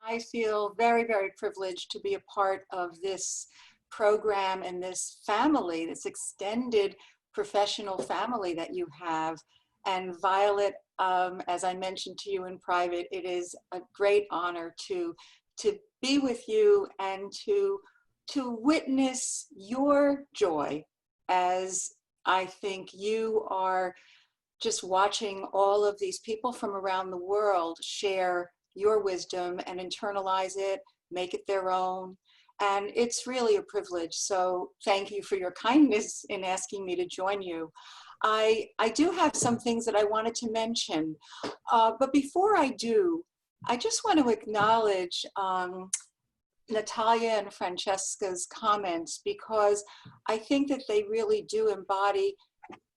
I feel very, very privileged to be a part of this program and this family, this extended professional family that you have. And Violet, as I mentioned to you in private, it is a great honor to be with you and to witness your joy as I think you are just watching all of these people from around the world share your wisdom and internalize it, make it their own. And it's really a privilege. So thank you for your kindness in asking me to join you. I do have some things that I wanted to mention, but before I do, I just want to acknowledge Natalia and Francesca's comments, because I think that they really do embody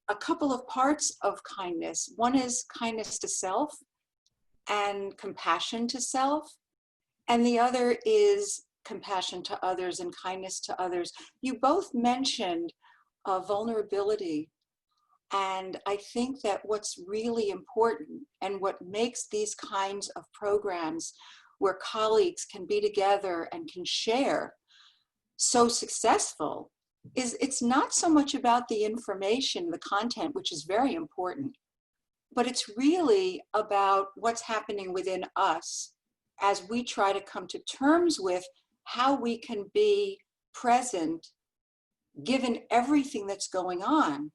a couple of parts of kindness. One is kindness to self and compassion to self, and the other is compassion to others and kindness to others. You both mentioned vulnerability, and I think that what's really important and what makes these kinds of programs where colleagues can be together and can share so successful is it's not so much about the information, the content, which is very important, but it's really about what's happening within us as we try to come to terms with how we can be present given everything that's going on.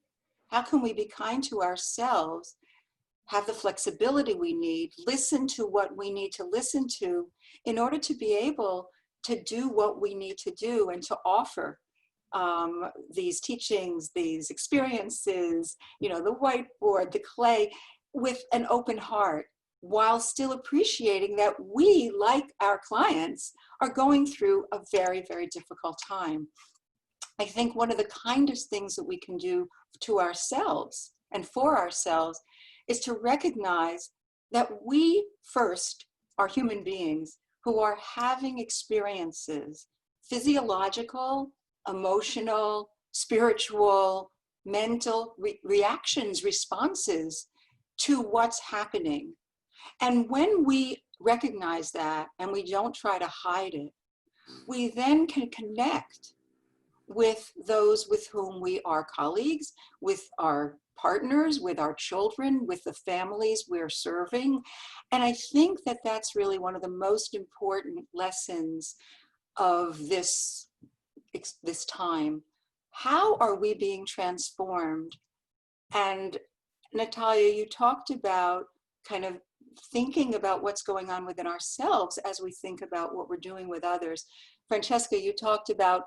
How can we be kind to ourselves, have the flexibility we need, listen to what we need to listen to in order to be able to do what we need to do and to offer these teachings, these experiences, you know, the whiteboard, the clay, with an open heart, while still appreciating that we, like our clients, are going through a very, very difficult time. I think one of the kindest things that we can do to ourselves and for ourselves is to recognize that we first are human beings who are having experiences, physiological, emotional, spiritual, mental reactions, responses to what's happening. And when we recognize that and we don't try to hide it, we then can connect with those with whom we are colleagues, with our partners, with our children, with the families we're serving. And I think that that's really one of the most important lessons of this time. How are we being transformed? And Natalia, you talked about kind of thinking about what's going on within ourselves as we think about what we're doing with others. Francesca, you talked about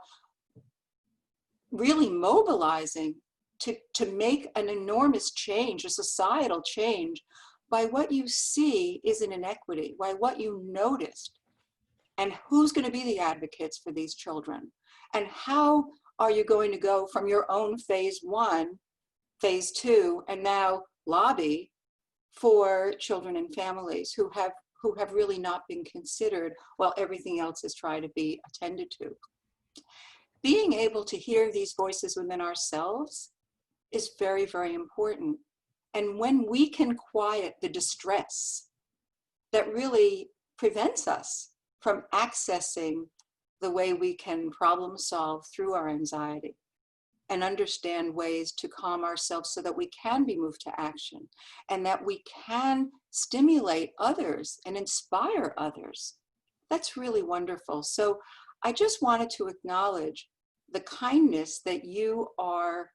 really mobilizing to make an enormous change, a societal change, by what you see is an inequity, by what you noticed. And who's going to be the advocates for these children? And how are you going to go from your own phase 1, phase 2, and now lobby for children and families who have really not been considered while everything else is trying to be attended to? Being able to hear these voices within ourselves is very, very important. And when we can quiet the distress that really prevents us from accessing the way we can problem solve through our anxiety and understand ways to calm ourselves so that we can be moved to action and that we can stimulate others and inspire others, that's really wonderful. So I just wanted to acknowledge the kindness that you are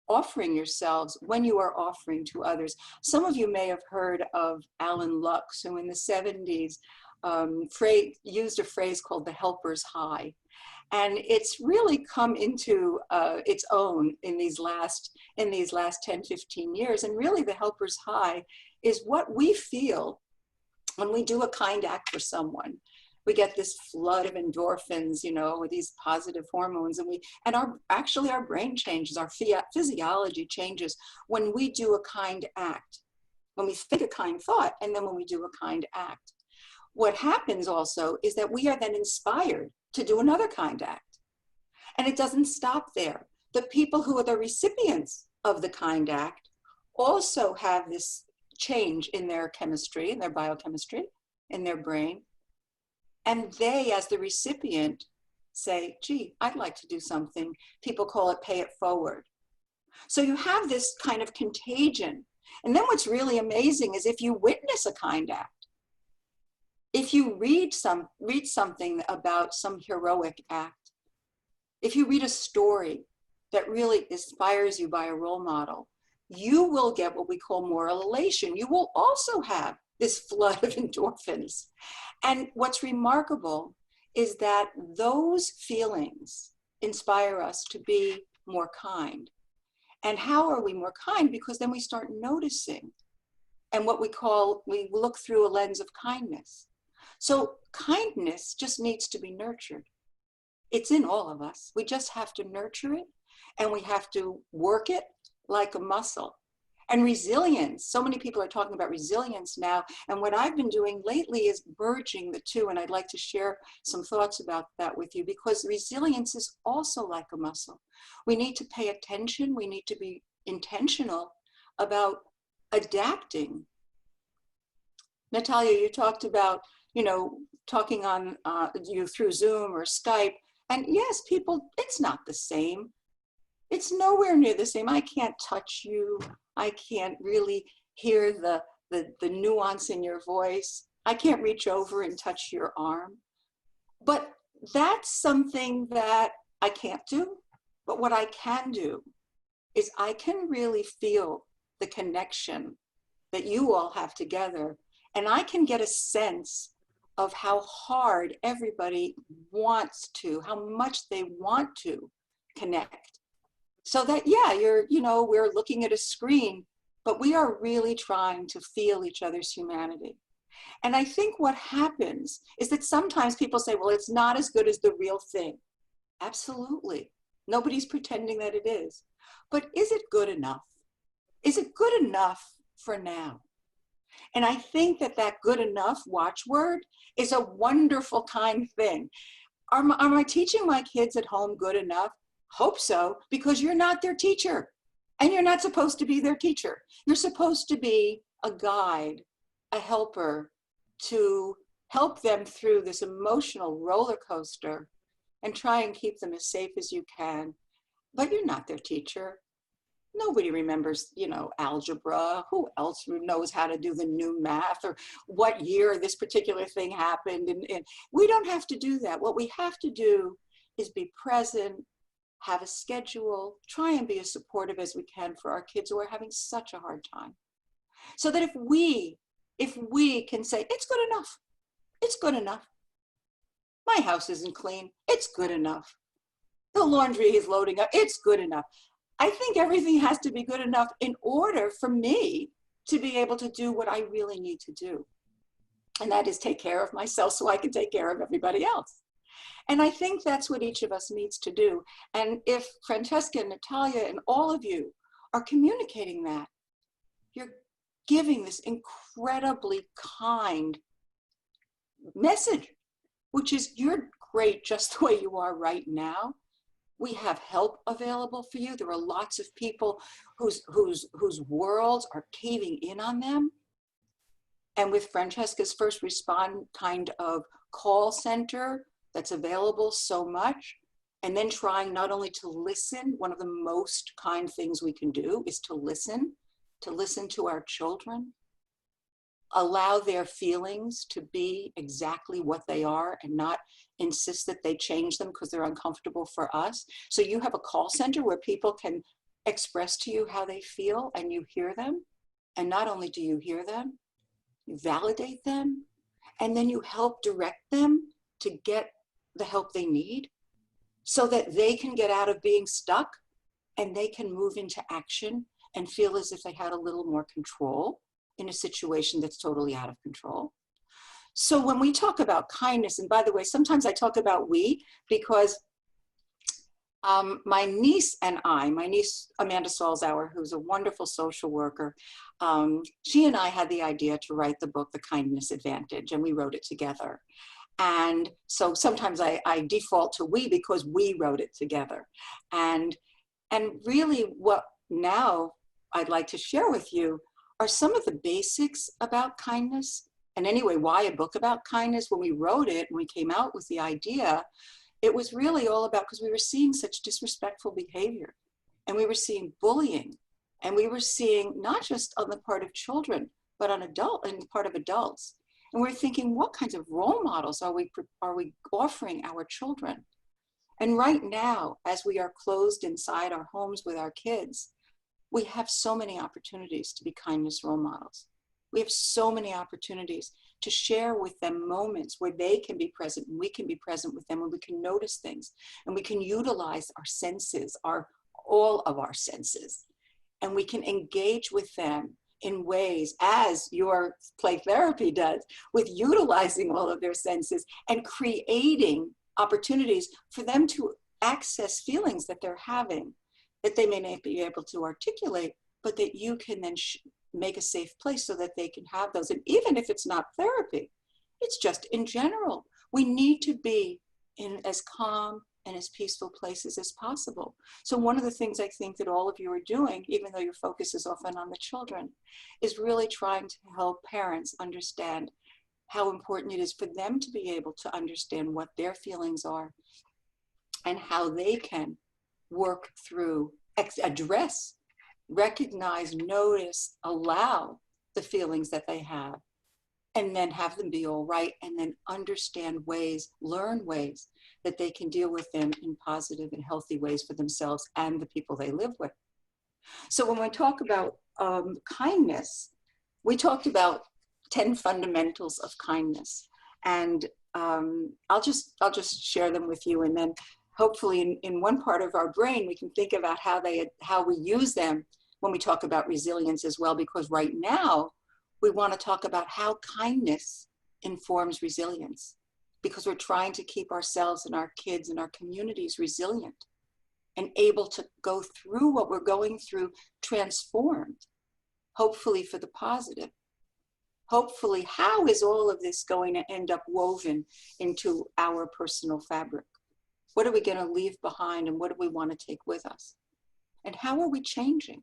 offering yourselves when you are offering to others. Some of you may have heard of Alan Lux, who in the 70s used a phrase called the helper's high. And it's really come into its own in these last 10, 15 years. And really the helper's high is what we feel when we do a kind act for someone. We get this flood of endorphins, you know, with these positive hormones, and our brain changes, our physiology changes when we do a kind act, when we think a kind thought, and then when we do a kind act. What happens also is that we are then inspired to do another kind act. And it doesn't stop there. The people who are the recipients of the kind act also have this change in their chemistry, in their biochemistry, in their brain. And they, as the recipient, say, gee, I'd like to do something. People call it pay it forward. So you have this kind of contagion. And then what's really amazing is if you witness a kind act, if you read something about some heroic act, if you read a story that really inspires you by a role model, you will get what we call moral elation. You will also have this flood of endorphins. And what's remarkable is that those feelings inspire us to be more kind. And how are we more kind? Because then we start noticing, and we look through a lens of kindness. So kindness just needs to be nurtured. It's in all of us. We just have to nurture it, and we have to work it like a muscle. And resilience, so many people are talking about resilience now, and what I've been doing lately is merging the two, and I'd like to share some thoughts about that with you, because resilience is also like a muscle. We need to pay attention, we need to be intentional about adapting. Natalia, you talked about, talking on you through Zoom or Skype, and yes, people, it's not the same. It's nowhere near the same. I can't touch you. I can't really hear the nuance in your voice. I can't reach over and touch your arm. But that's something that I can't do. But what I can do is I can really feel the connection that you all have together. And I can get a sense of how hard everybody wants to, how much they want to connect. So that, yeah, we're looking at a screen, but we are really trying to feel each other's humanity. And I think what happens is that sometimes people say, well, it's not as good as the real thing. Absolutely. Nobody's pretending that it is. But is it good enough? Is it good enough for now? And I think that good enough watchword is a wonderful kind thing. Am I teaching my kids at home good enough? Hope so, because you're not their teacher, and you're not supposed to be their teacher. You're supposed to be a guide, a helper, to help them through this emotional roller coaster and try and keep them as safe as you can. But you're not their teacher. Nobody remembers, algebra. Who else knows how to do the new math or what year this particular thing happened? And we don't have to do that. What we have to do is be present, have a schedule, try and be as supportive as we can for our kids who are having such a hard time. So that if we can say, it's good enough, it's good enough. My house isn't clean, it's good enough. The laundry is loading up, it's good enough. I think everything has to be good enough in order for me to be able to do what I really need to do. And that is take care of myself so I can take care of everybody else. And I think that's what each of us needs to do. And if Francesca and Natalia and all of you are communicating that, you're giving this incredibly kind message, which is you're great just the way you are right now. We have help available for you. There are lots of people whose worlds are caving in on them. And with Francesca's first respond kind of call center that's available so much, and then trying not only to listen, one of the most kind things we can do is to listen to our children, allow their feelings to be exactly what they are and not insist that they change them because they're uncomfortable for us. So you have a call center where people can express to you how they feel and you hear them. And not only do you hear them, you validate them, and then you help direct them to get the help they need so that they can get out of being stuck and they can move into action and feel as if they had a little more control in a situation that's totally out of control. So when we talk about kindness, and by the way, sometimes I talk about we because my niece Amanda Salzauer, who's a wonderful social worker, she and I had the idea to write the book, The Kindness Advantage, and we wrote it together. And so sometimes I default to we because we wrote it together. And really what now I'd like to share with you are some of the basics about kindness And anyway, why a book about kindness? When we wrote it, when we came out with the idea, it was really all about, because we were seeing such disrespectful behavior, and we were seeing bullying, and we were seeing not just on the part of children, but on the part of adults. And we're thinking, what kinds of role models are we offering our children? And right now, as we are closed inside our homes with our kids, we have so many opportunities to be kindness role models. We have so many opportunities to share with them moments where they can be present and we can be present with them, and we can notice things and we can utilize our senses, all of our senses, and we can engage with them in ways, as your play therapy does, with utilizing all of their senses and creating opportunities for them to access feelings that they're having that they may not be able to articulate, but that you can then make a safe place so that they can have those. And even if it's not therapy, it's just in general, we need to be in as calm and as peaceful places as possible. So one of the things I think that all of you are doing, even though your focus is often on the children, is really trying to help parents understand how important it is for them to be able to understand what their feelings are and how they can work through, address, recognize, notice, allow the feelings that they have, and then have them be all right, and then understand ways, learn ways that they can deal with them in positive and healthy ways for themselves and the people they live with. So when we talk about kindness, we talked about 10 fundamentals of kindness, and I'll just share them with you, and then hopefully in one part of our brain we can think about how we use them when we talk about resilience as well, because right now we want to talk about how kindness informs resilience, because we're trying to keep ourselves and our kids and our communities resilient and able to go through what we're going through transformed, hopefully for the positive. Hopefully, how is all of this going to end up woven into our personal fabric? What are we going to leave behind, and what do we want to take with us? And how are we changing?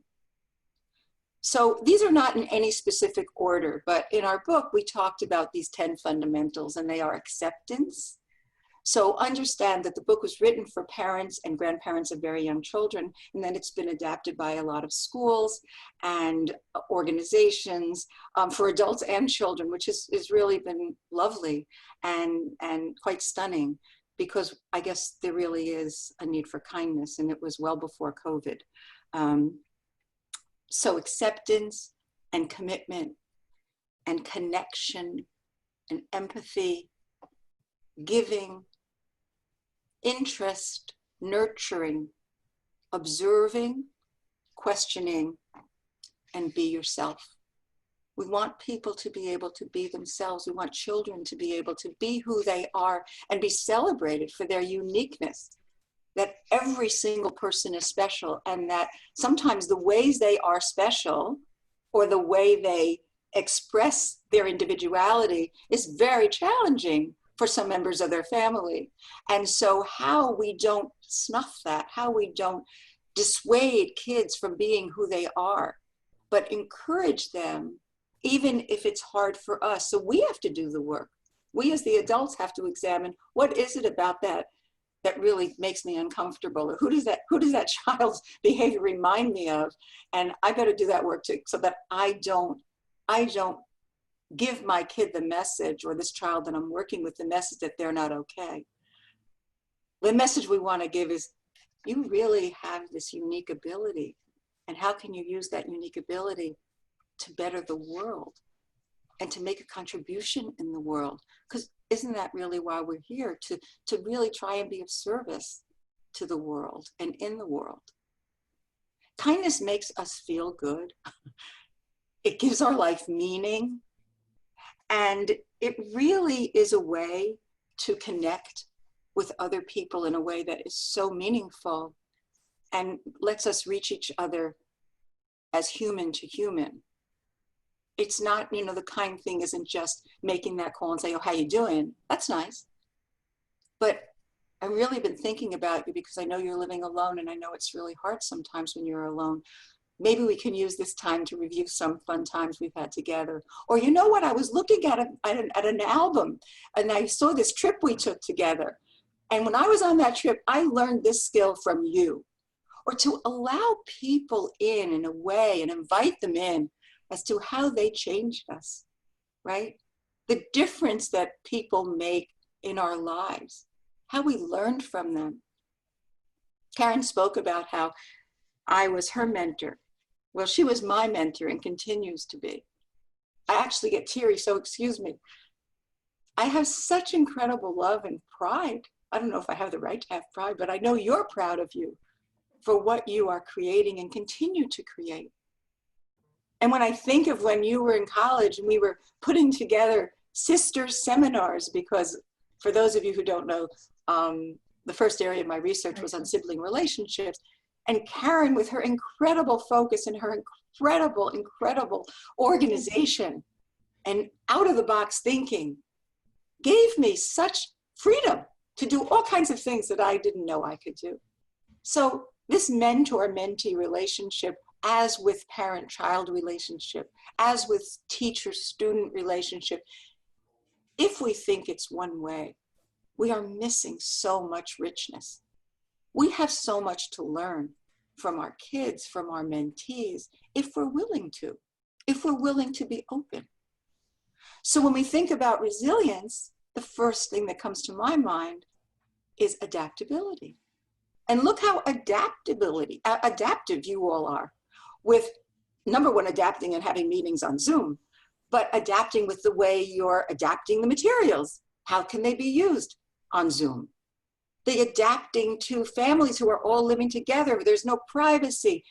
So these are not in any specific order, but in our book, we talked about these 10 fundamentals, and they are acceptance. So understand that the book was written for parents and grandparents of very young children, and then it's been adapted by a lot of schools and organizations for adults and children, which has really been lovely and quite stunning, because I guess there really is a need for kindness, and it was well before COVID. So acceptance and commitment and connection and empathy, giving, interest, nurturing, observing, questioning, and be yourself. We want people to be able to be themselves. We want children to be able to be who they are and be celebrated for their uniqueness, that every single person is special, and that sometimes the ways they are special or the way they express their individuality is very challenging for some members of their family. And so how we don't snuff that, how we don't dissuade kids from being who they are, but encourage them, even if it's hard for us. So we have to do the work. We as the adults have to examine, what is it about that really makes me uncomfortable? Or who does that child's behavior remind me of? And I better do that work too, so that I don't give my kid the message, or this child that I'm working with, the message that they're not okay. The message we want to give is, you really have this unique ability, and how can you use that unique ability to better the world and to make a contribution in the world? Because isn't that really why we're here, to really try and be of service to the world and in the world? Kindness makes us feel good. It gives our life meaning. And it really is a way to connect with other people in a way that is so meaningful and lets us reach each other as human to human. It's not, the kind thing isn't just making that call and say, oh, how you doing? That's nice. But I've really been thinking about you, because I know you're living alone, and I know it's really hard sometimes when you're alone. Maybe we can use this time to review some fun times we've had together. Or you know what, I was looking at an album and I saw this trip we took together. And when I was on that trip, I learned this skill from you. Or to allow people in a way and invite them in as to how they changed us, right? The difference that people make in our lives, how we learned from them. Karen spoke about how I was her mentor. Well, she was my mentor and continues to be. I actually get teary, so excuse me. I have such incredible love and pride. I don't know if I have the right to have pride, but I know you're proud of you for what you are creating and continue to create. And when I think of when you were in college and we were putting together sister seminars, because for those of you who don't know, the first area of my research was on sibling relationships. And Karen, with her incredible focus and her incredible organization and out of the box thinking, gave me such freedom to do all kinds of things that I didn't know I could do. So this mentor-mentee relationship, as with parent-child relationship, as with teacher-student relationship, if we think it's one way, we are missing so much richness. We have so much to learn from our kids, from our mentees, if we're willing to be open. So when we think about resilience, the first thing that comes to my mind is adaptability. And look how adaptive you all are with, number one, adapting and having meetings on Zoom, but adapting with the way you're adapting the materials. How can they be used on Zoom? The adapting to families who are all living together. There's no privacy.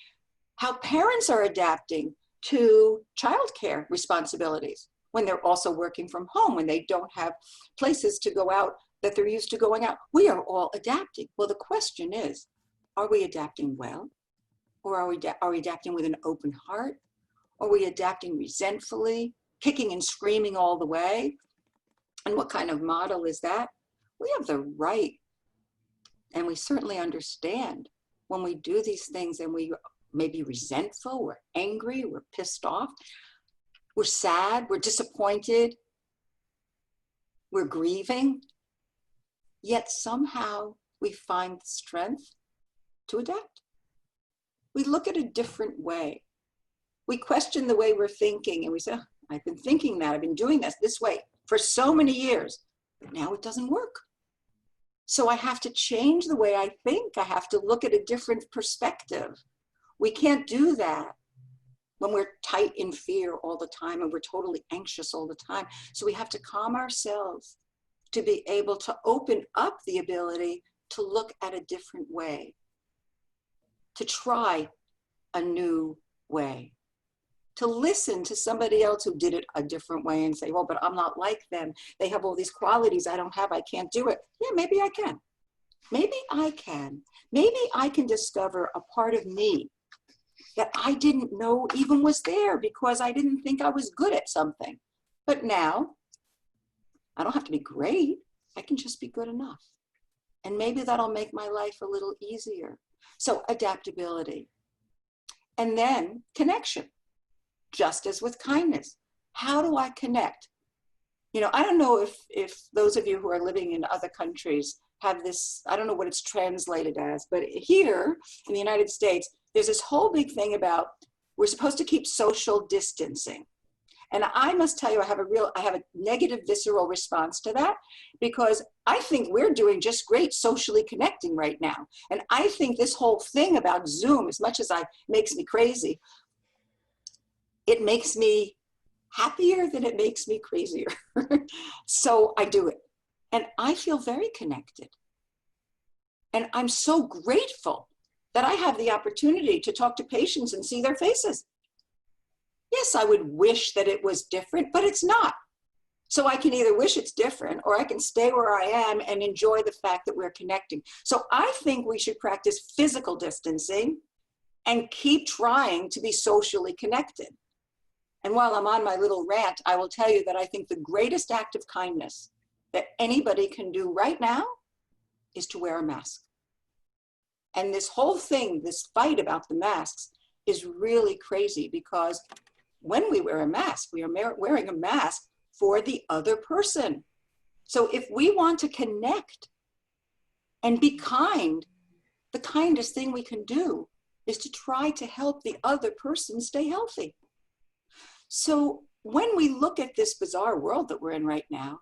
How parents are adapting to childcare responsibilities when they're also working from home, when they don't have places to go out that they're used to going out. We are all adapting. Well, the question is, are we adapting well? Or are we adapting with an open heart? Are we adapting resentfully, kicking and screaming all the way? And what kind of model is that? We have the right, and we certainly understand when we do these things and we may be resentful, we're angry, we're pissed off, we're sad, we're disappointed, we're grieving, yet somehow we find strength to adapt. We look at a different way. We question the way we're thinking and we say, oh, I've been thinking that, I've been doing this way for so many years, but now it doesn't work. So I have to change the way I think. I have to look at a different perspective. We can't do that when we're tight in fear all the time and we're totally anxious all the time. So we have to calm ourselves to be able to open up the ability to look at a different way, to try a new way, to listen to somebody else who did it a different way and say, well, but I'm not like them. They have all these qualities I don't have. I can't do it. Yeah, maybe I can. Maybe I can. Maybe I can discover a part of me that I didn't know even was there because I didn't think I was good at something. But now, I don't have to be great. I can just be good enough. And maybe that'll make my life a little easier. So adaptability. And then connection. Just as with kindness. How do I connect? You know, I don't know if those of you who are living in other countries have this, I don't know what it's translated as, but here in the United States, there's this whole big thing about we're supposed to keep social distancing. And I must tell you, I have a negative visceral response to that because I think we're doing just great socially connecting right now. And I think this whole thing about Zoom, as much as it makes me crazy, it makes me happier than it makes me crazier. So I do it. And I feel very connected. And I'm so grateful that I have the opportunity to talk to patients and see their faces. Yes, I would wish that it was different, but it's not. So I can either wish it's different or I can stay where I am and enjoy the fact that we're connecting. So I think we should practice physical distancing and keep trying to be socially connected. And while I'm on my little rant, I will tell you that I think the greatest act of kindness that anybody can do right now is to wear a mask. And this whole thing, this fight about the masks, is really crazy, because when we wear a mask, we are wearing a mask for the other person. So if we want to connect and be kind, the kindest thing we can do is to try to help the other person stay healthy. So when we look at this bizarre world that we're in right now,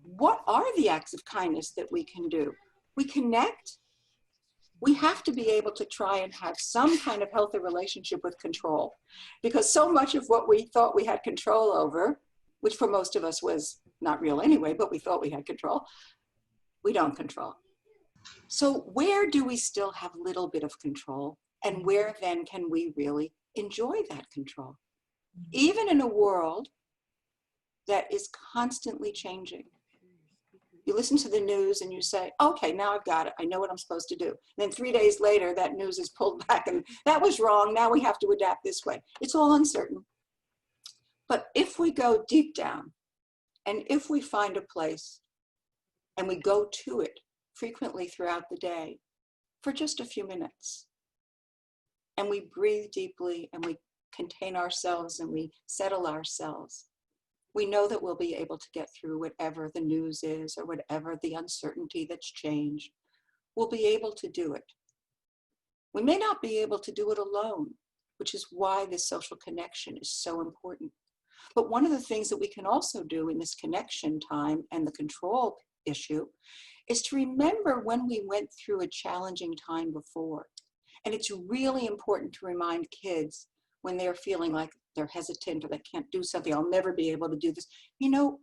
what are the acts of kindness that we can do? We connect. We have to be able to try and have some kind of healthy relationship with control, because so much of what we thought we had control over, which for most of us was not real anyway, but we thought we had control, we don't control. So where do we still have a little bit of control, and where then can we really enjoy that control? Even in a world that is constantly changing. You listen to the news and you say, okay, now I've got it. I know what I'm supposed to do. And then 3 days later, that news is pulled back and that was wrong. Now we have to adapt this way. It's all uncertain. But if we go deep down, and if we find a place and we go to it frequently throughout the day for just a few minutes, and we breathe deeply and we contain ourselves and we settle ourselves, we know that we'll be able to get through whatever the news is or whatever the uncertainty that's changed. We'll be able to do it. We may not be able to do it alone, which is why this social connection is so important. But one of the things that we can also do in this connection time and the control issue is to remember when we went through a challenging time before. And it's really important to remind kids when they're feeling like they're hesitant or they can't do something, I'll never be able to do this. You know,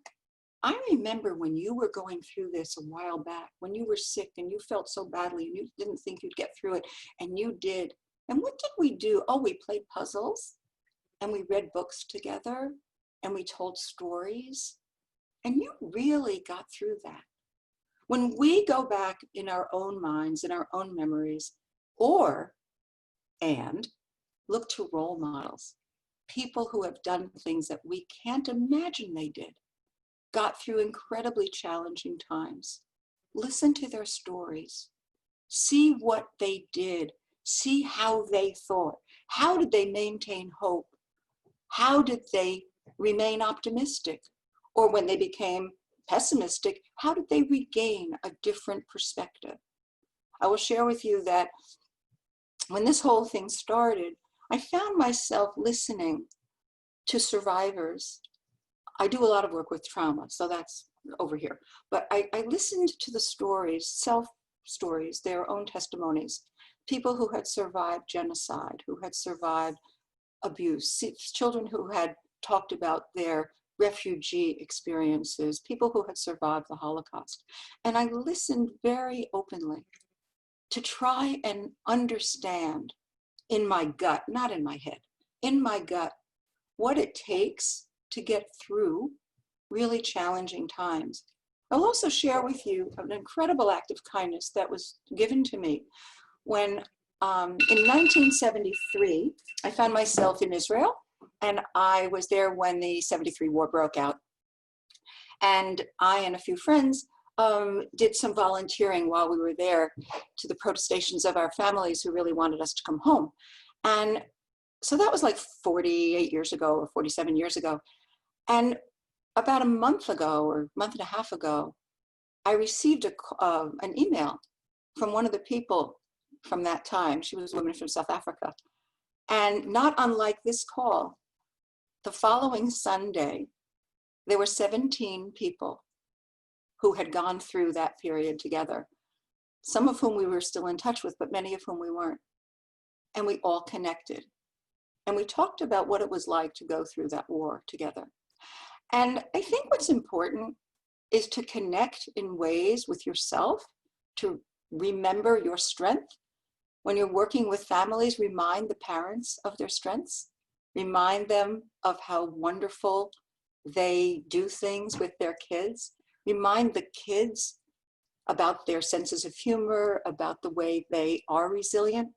I remember when you were going through this a while back, when you were sick and you felt so badly and you didn't think you'd get through it, and you did. And what did we do? Oh, we played puzzles and we read books together and we told stories, and you really got through that. When we go back in our own minds, in our own memories, and look to role models, people who have done things that we can't imagine they did, got through incredibly challenging times. Listen to their stories. See what they did. See how they thought. How did they maintain hope? How did they remain optimistic? Or when they became pessimistic, how did they regain a different perspective? I will share with you that when this whole thing started, I found myself listening to survivors. I do a lot of work with trauma, so that's over here. But I listened to the stories, self-stories, their own testimonies, people who had survived genocide, who had survived abuse, children who had talked about their refugee experiences, people who had survived the Holocaust. And I listened very openly to try and understand in my gut, not in my head, in my gut, what it takes to get through really challenging times. I'll also share with you an incredible act of kindness that was given to me when in 1973, I found myself in Israel, and I was there when the 73 war broke out. And I and a few friends did some volunteering while we were there to the protestations of our families who really wanted us to come home. And so that was like 48 years ago or 47 years ago. And about a month ago or month and a half ago, I received an email from one of the people from that time. She was a woman from South Africa. And not unlike this call, the following Sunday, there were 17 people who had gone through that period together, some of whom we were still in touch with, but many of whom we weren't. And we all connected. And we talked about what it was like to go through that war together. And I think what's important is to connect in ways with yourself, to remember your strength. When you're working with families, remind the parents of their strengths. Remind them of how wonderful they do things with their kids. Remind the kids about their senses of humor, about the way they are resilient.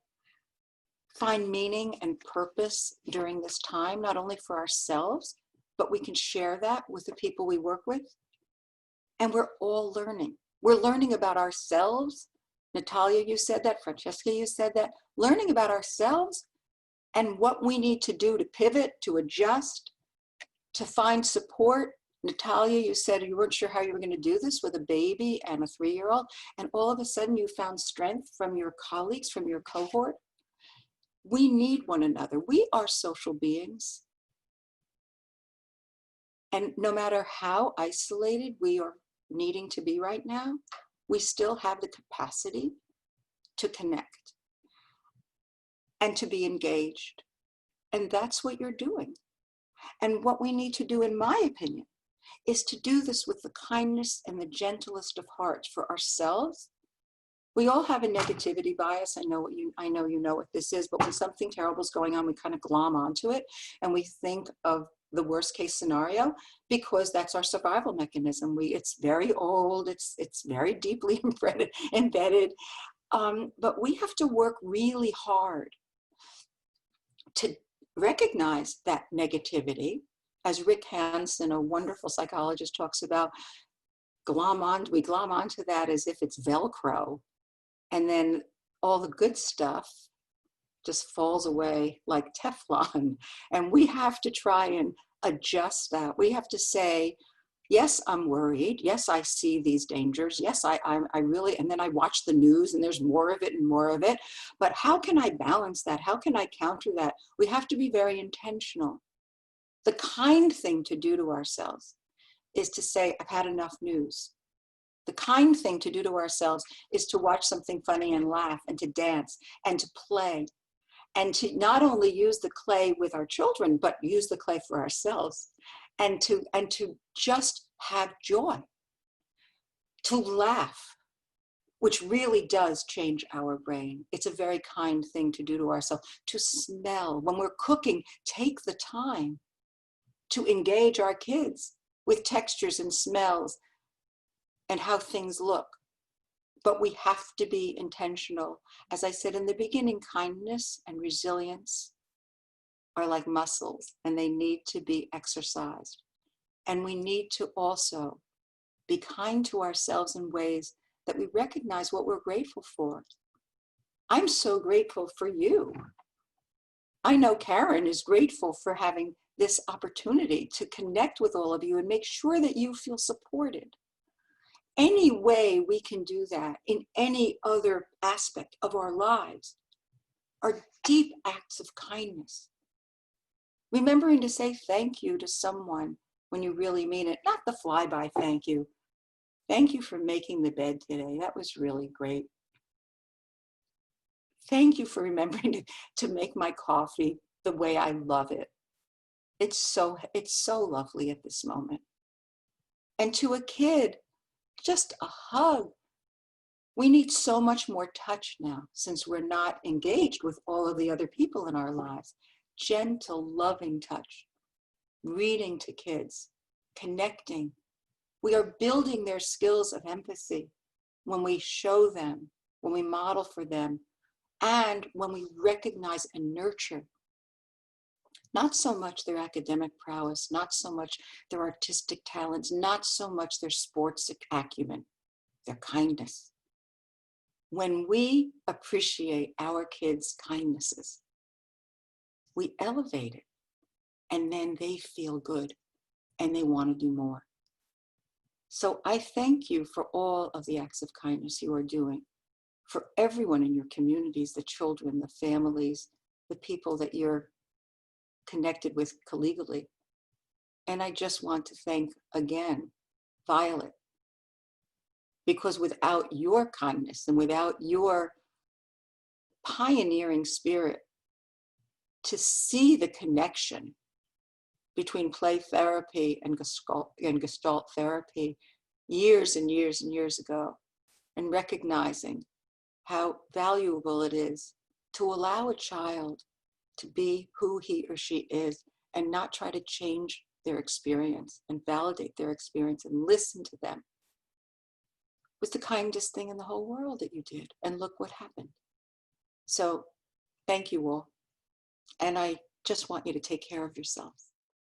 Find meaning and purpose during this time, not only for ourselves, but we can share that with the people we work with. And we're all learning. We're learning about ourselves. Natalia, you said that. Francesca, you said that. Learning about ourselves and what we need to do to pivot, to adjust, to find support. Natalia, you said you weren't sure how you were going to do this with a baby and a 3-year-old, and all of a sudden you found strength from your colleagues, from your cohort. We need one another. We are social beings. And no matter how isolated we are needing to be right now, we still have the capacity to connect and to be engaged. And that's what you're doing. And what we need to do, in my opinion, is to do this with the kindness and the gentlest of hearts for ourselves. We all have a negativity bias. I know you know what this is, but when something terrible is going on, we kind of glom onto it and we think of the worst case scenario because that's our survival mechanism. It's very old, it's very deeply embedded. But we have to work really hard to recognize that negativity. As Rick Hansen, a wonderful psychologist, talks about, we glom onto that as if it's Velcro, and then all the good stuff just falls away like Teflon. And we have to try and adjust that. We have to say, yes, I'm worried. Yes, I see these dangers. Yes, I really, and then I watch the news and there's more of it and more of it. But how can I balance that? How can I counter that? We have to be very intentional. The kind thing to do to ourselves is to say, I've had enough news. The kind thing to do to ourselves is to watch something funny and laugh and to dance and to play and to not only use the clay with our children, but use the clay for ourselves and to just have joy, to laugh, which really does change our brain. It's a very kind thing to do to ourselves. To smell. When we're cooking, take the time to engage our kids with textures and smells and how things look. But we have to be intentional. As I said in the beginning, kindness and resilience are like muscles and they need to be exercised. And we need to also be kind to ourselves in ways that we recognize what we're grateful for. I'm so grateful for you. I know Karen is grateful for having this opportunity to connect with all of you and make sure that you feel supported. Any way we can do that in any other aspect of our lives are deep acts of kindness. Remembering to say thank you to someone when you really mean it, not the flyby thank you. Thank you for making the bed today. That was really great. Thank you for remembering to make my coffee the way I love it. It's so lovely at this moment. And to a kid, just a hug. We need so much more touch now since we're not engaged with all of the other people in our lives. Gentle, loving touch, reading to kids, connecting. We are building their skills of empathy when we show them, when we model for them, and when we recognize and nurture not so much their academic prowess, not so much their artistic talents, not so much their sports acumen, their kindness. When we appreciate our kids' kindnesses, we elevate it, and then they feel good and they want to do more. So I thank you for all of the acts of kindness you are doing, for everyone in your communities, the children, the families, the people that you're connected with collegially. And I just want to thank again, Violet, because without your kindness and without your pioneering spirit to see the connection between play therapy and Gestalt therapy years and years and years ago, and recognizing how valuable it is to allow a child to be who he or she is and not try to change their experience and validate their experience and listen to them was the kindest thing in the whole world that you did. And look what happened. So thank you all. And I just want you to take care of yourselves.